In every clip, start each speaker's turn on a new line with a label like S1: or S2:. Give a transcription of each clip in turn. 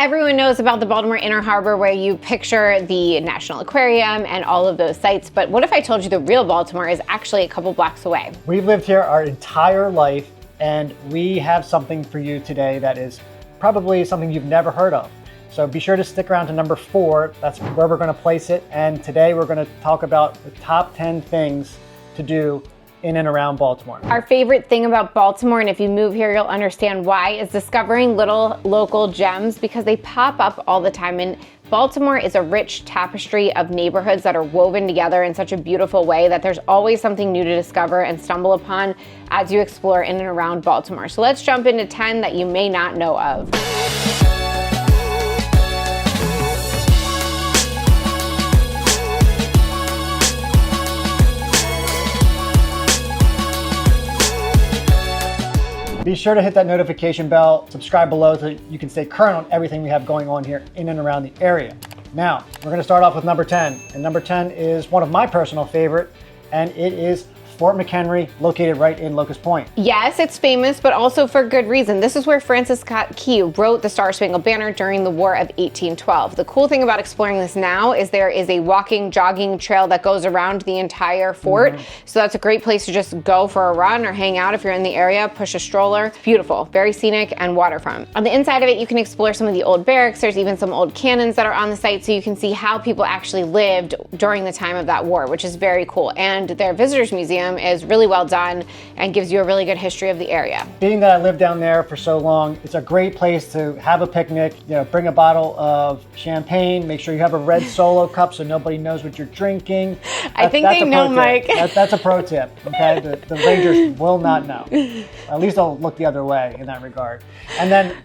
S1: Everyone knows about the Baltimore Inner Harbor, where you picture the National Aquarium and all of those sites, but what if I told you the real Baltimore is actually a couple blocks away?
S2: We've lived here our entire life, and we have something for you today that is probably something you've never heard of. So be sure to stick around to number 4. That's where we're going to place it. And today we're going to talk about the top 10 things to do in and around Baltimore.
S1: Our favorite thing about Baltimore, and if you move here, you'll understand why, is discovering little local gems, because they pop up all the time. And Baltimore is a rich tapestry of neighborhoods that are woven together in such a beautiful way that there's always something new to discover and stumble upon as you explore in and around Baltimore. So let's jump into 10 that you may not know of.
S2: Be sure to hit that notification bell, subscribe below so you can stay current on everything we have going on here in and around the area. Now, we're going to start off with number 10. And number 10 is one of my personal favorite, and it is Fort McHenry, located right in Locust Point.
S1: Yes, it's famous, but also for good reason. This is where Francis Scott Key wrote the Star-Spangled Banner during the War of 1812. The cool thing about exploring this now is there is a walking, jogging trail that goes around the entire fort. So that's a great place to just go for a run or hang out if you're in the area, push a stroller. It's beautiful, very scenic, and waterfront. On the inside of it, you can explore some of the old barracks. There's even some old cannons that are on the site, so you can see how people actually lived during the time of that war, which is very cool. And their visitors museum is really well done and gives you a really good history of the area.
S2: Being that I lived down there for so long, it's a great place to have a picnic. You know, bring a bottle of champagne, make sure you have a red Solo cup so nobody knows what you're drinking.
S1: I think they know, Mike.
S2: That's a pro tip, okay? The Rangers will not know. At least they'll look the other way in that regard. And then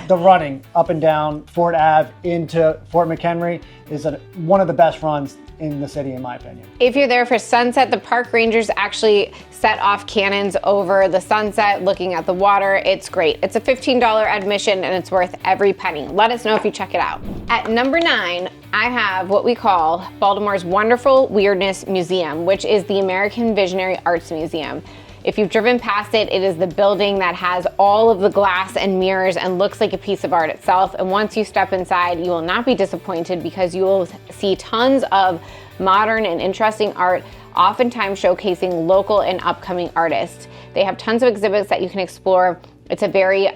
S2: the running up and down Fort Ave into Fort McHenry is one of the best runs in the city, in my opinion.
S1: If you're there for sunset, the park rangers actually set off cannons over the sunset looking at the water. It's great. It's a $15 admission and it's worth every penny. Let us know if you check it out. At number 9, I have what we call Baltimore's Wonderful Weirdness Museum, which is the American Visionary Arts Museum. If you've driven past it, it is the building that has all of the glass and mirrors and looks like a piece of art itself. And once you step inside, you will not be disappointed because you will see tons of modern and interesting art, oftentimes showcasing local and upcoming artists. They have tons of exhibits that you can explore. It's a very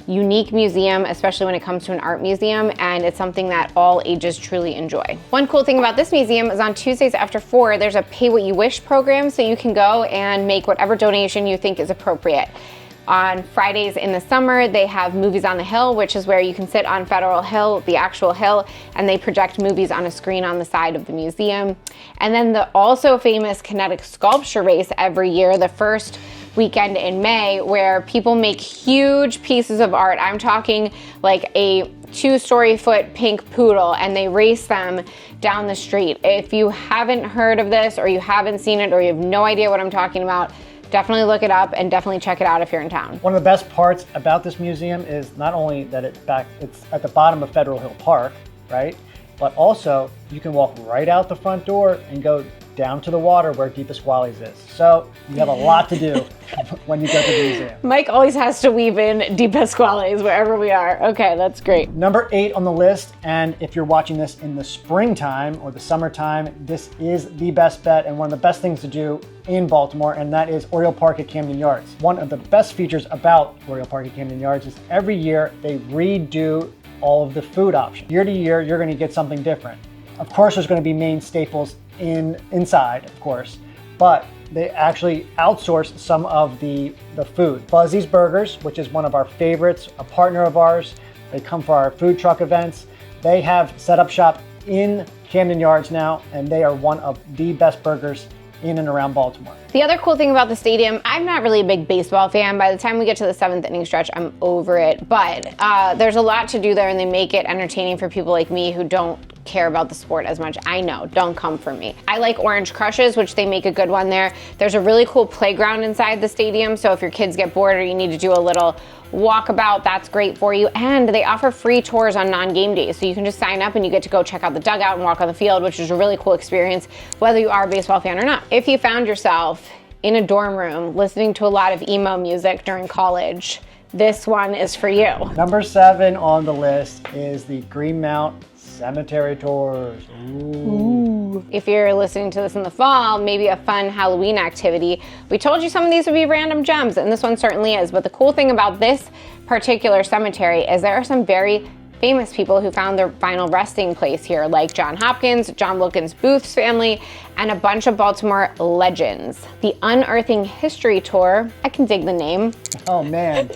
S1: unique museum, especially when it comes to an art museum, and it's something that all ages truly enjoy. One cool thing about this museum is on Tuesdays after 4, there's a pay what you wish program, so you can go and make whatever donation you think is appropriate. On Fridays in the summer, they have Movies on the Hill, which is where you can sit on Federal Hill, the actual hill, and they project movies on a screen on the side of the museum. And then the also famous kinetic sculpture race every year, the first weekend in May, where people make huge pieces of art. I'm talking like a 2-story foot pink poodle, and they race them down the street. If you haven't heard of this, or you haven't seen it, or you have no idea what I'm talking about, definitely look it up and definitely check it out if you're in town.
S2: One of the best parts about this museum is not only that it's at the bottom of Federal Hill Park, right? But also you can walk right out the front door and go down to the water where Di Pasquale's is. So you have a lot to do when you go to the museum.
S1: Mike always has to weave in Di Pasquale's wherever we are. Okay, that's great.
S2: Number 8 on the list, and if you're watching this in the springtime or the summertime, this is the best bet and one of the best things to do in Baltimore, and that is Oriole Park at Camden Yards. One of the best features about Oriole Park at Camden Yards is every year they redo all of the food options. Year to year, you're going to get something different. Of course, there's going to be main staples inside, of course, but they actually outsource some of the food. Buzzy's Burgers, which is one of our favorites, a partner of ours. They come for our food truck events. They have set up shop in Camden Yards now, and they are one of the best burgers in and around Baltimore.
S1: The other cool thing about the stadium, I'm not really a big baseball fan. By the time we get to the 7th inning stretch, I'm over it. But there's a lot to do there, and they make it entertaining for people like me who don't care about the sport as much. I know, don't come for me. I like Orange Crushes, which they make a good one there. There's a really cool playground inside the stadium, so if your kids get bored or you need to do a little walkabout, that's great for you. And they offer free tours on non-game days, so you can just sign up and you get to go check out the dugout and walk on the field, which is a really cool experience, whether you are a baseball fan or not. If you found yourself in a dorm room listening to a lot of emo music during college, this one is for you.
S2: Number 7 on the list is the Greenmount Cemetery Tours. Ooh.
S1: If you're listening to this in the fall, maybe a fun Halloween activity. We told you some of these would be random gems, and this one certainly is. But the cool thing about this particular cemetery is there are some very famous people who found their final resting place here, like John Hopkins, John Wilkins Booth's family, and a bunch of Baltimore legends. The Unearthing History Tour, I can dig the name.
S2: Oh man.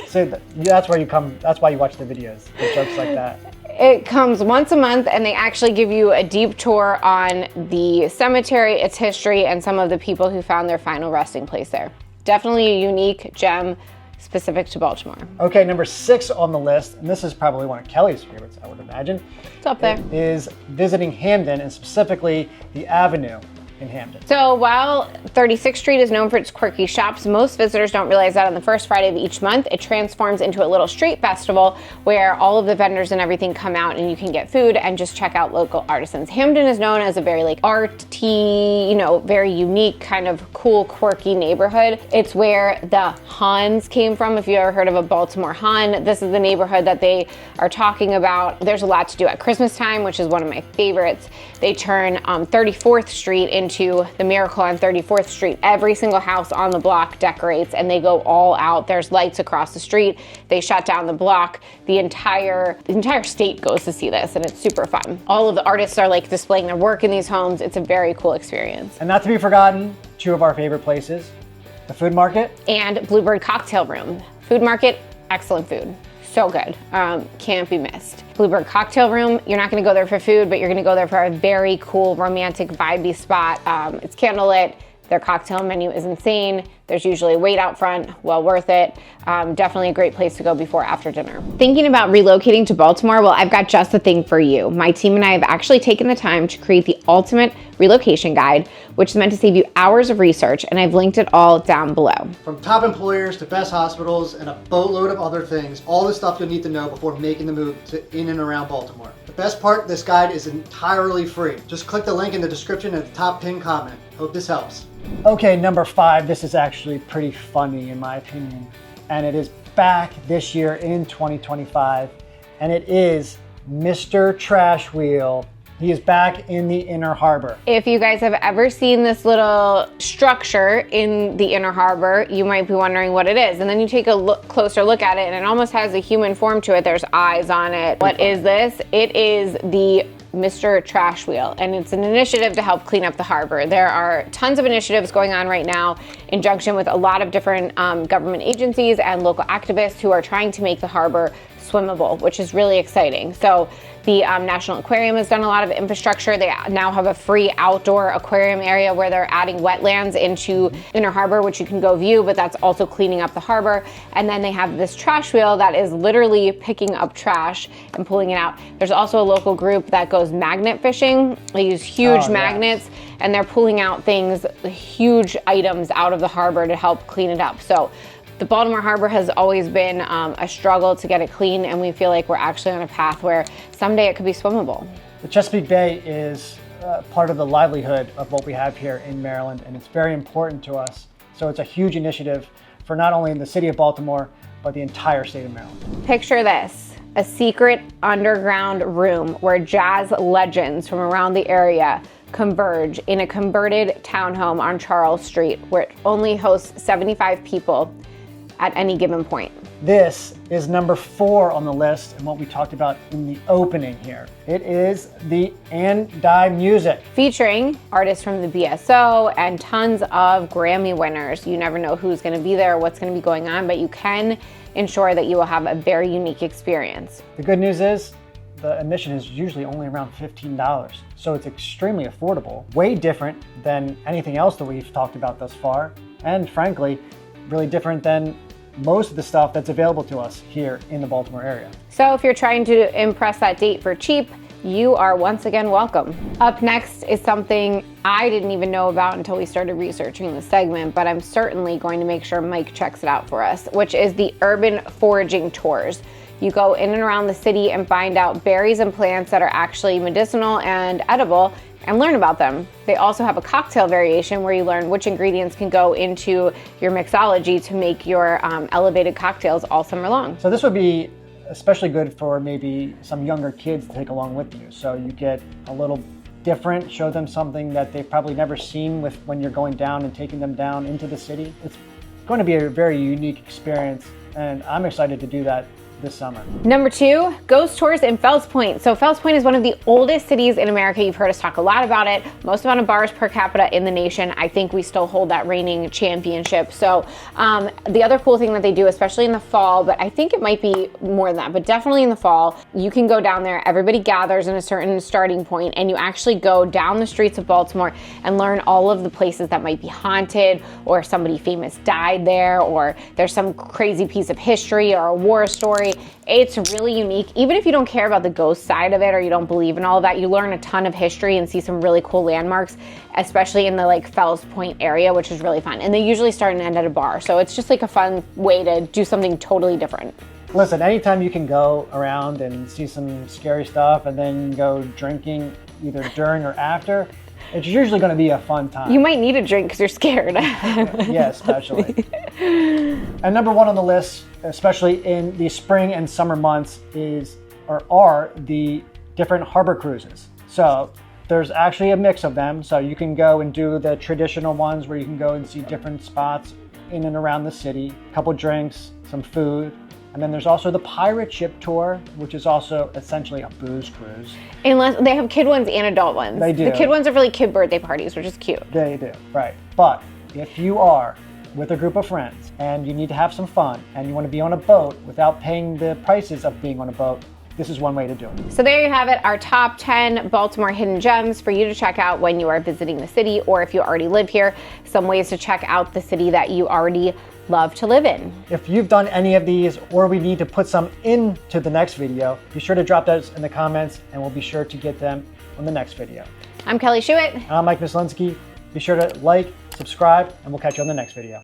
S2: So that's why you watch the videos, the jokes like that.
S1: It comes once a month, and they actually give you a deep tour on the cemetery, its history, and some of the people who found their final resting place there. Definitely a unique gem specific to Baltimore.
S2: Okay, number 6 on the list, and this is probably one of Kelly's favorites, I would imagine.
S1: It's up there.
S2: It is visiting Hampton, and specifically the Avenue in Hampton.
S1: So while 36th Street is known for its quirky shops, most visitors don't realize that on the first Friday of each month, it transforms into a little street festival where all of the vendors and everything come out and you can get food and just check out local artisans. Hampton is known as a very like arty, very unique kind of cool, quirky neighborhood. It's where the Hans came from. If you ever heard of a Baltimore Han, this is the neighborhood that they are talking about. There's a lot to do at Christmas time, which is one of my favorites. They turn 34th Street into the Miracle on 34th Street. Every single house on the block decorates and they go all out. There's lights across the street. They shut down the block. The entire state goes to see this, and it's super fun. All of the artists are like displaying their work in these homes. It's a very cool experience.
S2: And not to be forgotten, 2 of our favorite places, the Food Market
S1: and Bluebird Cocktail Room. Food Market, excellent food. So good, can't be missed. Bluebird Cocktail Room, you're not gonna go there for food, but you're gonna go there for a very cool, romantic, vibey spot. It's candlelit, their cocktail menu is insane. There's usually a wait out front, well worth it. Definitely a great place to go before or after dinner. Thinking about relocating to Baltimore? Well, I've got just the thing for you. My team and I have actually taken the time to create the ultimate relocation guide, which is meant to save you hours of research, and I've linked it all down below.
S2: From top employers to best hospitals and a boatload of other things, all the stuff you'll need to know before making the move to in and around Baltimore. The best part, this guide is entirely free. Just click the link in the description at the top pinned comment. Hope this helps. Okay, number 5, this is actually pretty funny in my opinion, and it is back this year in 2025, and it is Mr. Trash Wheel. He is back in the Inner Harbor.
S1: If you guys have ever seen this little structure in the Inner Harbor, you might be wondering what it is. And then you take a closer look at it, and it almost has a human form to it. There's eyes on it. What is this? It is the Mr. Trash Wheel, and it's an initiative to help clean up the harbor. There are tons of initiatives going on right now in conjunction with a lot of different government agencies and local activists who are trying to make the harbor swimmable, which is really exciting. So the National Aquarium has done a lot of infrastructure. They now have a free outdoor aquarium area where they're adding wetlands into Inner Harbor, which you can go view, but that's also cleaning up the harbor. And then they have this trash wheel that is literally picking up trash and pulling it out. There's also a local group that goes magnet fishing. They use huge magnets, and they're pulling out things, huge items out of the harbor to help clean it up. So the Baltimore Harbor has always been a struggle to get it clean, and we feel like we're actually on a path where someday it could be swimmable.
S2: The Chesapeake Bay is part of the livelihood of what we have here in Maryland, and it's very important to us. So it's a huge initiative for not only the city of Baltimore, but the entire state of Maryland.
S1: Picture this, a secret underground room where jazz legends from around the area converge in a converted townhome on Charles Street, where it only hosts 75 people at any given point.
S2: This is number 4 on the list, and what we talked about in the opening here. It is the And Music.
S1: Featuring artists from the BSO and tons of Grammy winners. You never know who's gonna be there, what's gonna be going on, but you can ensure that you will have a very unique experience.
S2: The good news is, the admission is usually only around $15, so it's extremely affordable, way different than anything else that we've talked about thus far, and frankly, really different than most of the stuff that's available to us here in the Baltimore area.
S1: So if you're trying to impress that date for cheap, you are once again welcome. Up next is something I didn't even know about until we started researching the segment, but I'm certainly going to make sure Mike checks it out for us, which is the urban foraging tours. You go in and around the city and find out berries and plants that are actually medicinal and edible and learn about them. They also have a cocktail variation where you learn which ingredients can go into your mixology to make your elevated cocktails all summer long.
S2: So this would be especially good for maybe some younger kids to take along with you. So you get a little different, show them something that they've probably never seen when you're going down and taking them down into the city. It's going to be a very unique experience, and I'm excited to do that this summer.
S1: Number 2, ghost tours in Fells Point. So Fells Point is one of the oldest cities in America. You've heard us talk a lot about it. Most amount of bars per capita in the nation. I think we still hold that reigning championship. So the other cool thing that they do, especially in the fall, but I think it might be more than that, but definitely in the fall, you can go down there. Everybody gathers in a certain starting point, and you actually go down the streets of Baltimore and learn all of the places that might be haunted, or somebody famous died there, or there's some crazy piece of history or a war story. It's really unique. Even if you don't care about the ghost side of it, or you don't believe in all of that, you learn a ton of history and see some really cool landmarks, especially in the like Fells Point area, which is really fun. And they usually start and end at a bar. So it's just like a fun way to do something totally different.
S2: Listen, anytime you can go around and see some scary stuff and then go drinking either during or after, it's usually going to be a fun time.
S1: You might need a drink because you're scared.
S2: Yeah, especially. And number 1 on the list, especially in the spring and summer months, are the different harbor cruises. So there's actually a mix of them. So you can go and do the traditional ones where you can go and see different spots in and around the city, a couple drinks, some food. And then there's also the pirate ship tour, which is also essentially a booze cruise.
S1: Unless they have kid ones and adult ones.
S2: They do.
S1: The kid ones are really kid birthday parties, which is cute.
S2: They do, right. But if you are with a group of friends and you need to have some fun and you want to be on a boat without paying the prices of being on a boat, this is one way to do it.
S1: So there you have it, our top 10 Baltimore hidden gems for you to check out when you are visiting the city, or if you already live here, some ways to check out the city that you already love to live in.
S2: If you've done any of these, or we need to put some into the next video, be sure to drop those in the comments and we'll be sure to get them on the next video.
S1: I'm Kelly Schuett.
S2: I'm Mike Mislinski. Be sure to like, subscribe, and we'll catch you on the next video.